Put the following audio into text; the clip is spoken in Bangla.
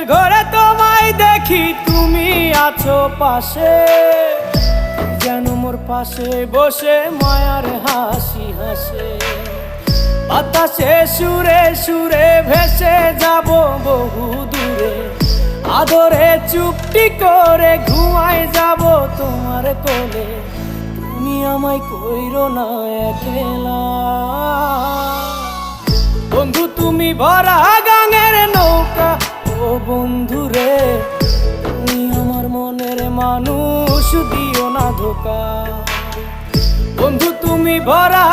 ঘুমের ঘরে তোমায় দেখি, তুমি আছো পাশে, যেন মোর পাশে বসে মায়ার হাসি হাসে। বাতাসে সুরে সুরে ভেসে যাব বহু দূরে, আদরে চুপটি করে ঘুমায় যাব তোমার কোলে। তুমি আমায় কইরো না একলা বন্ধু, তুমি ভরা গাঙের নৌকা। ও বন্ধু রে, তুমি আমার মনের মানুষ, দিও না ধোকা। বন্ধু তুমি ভরা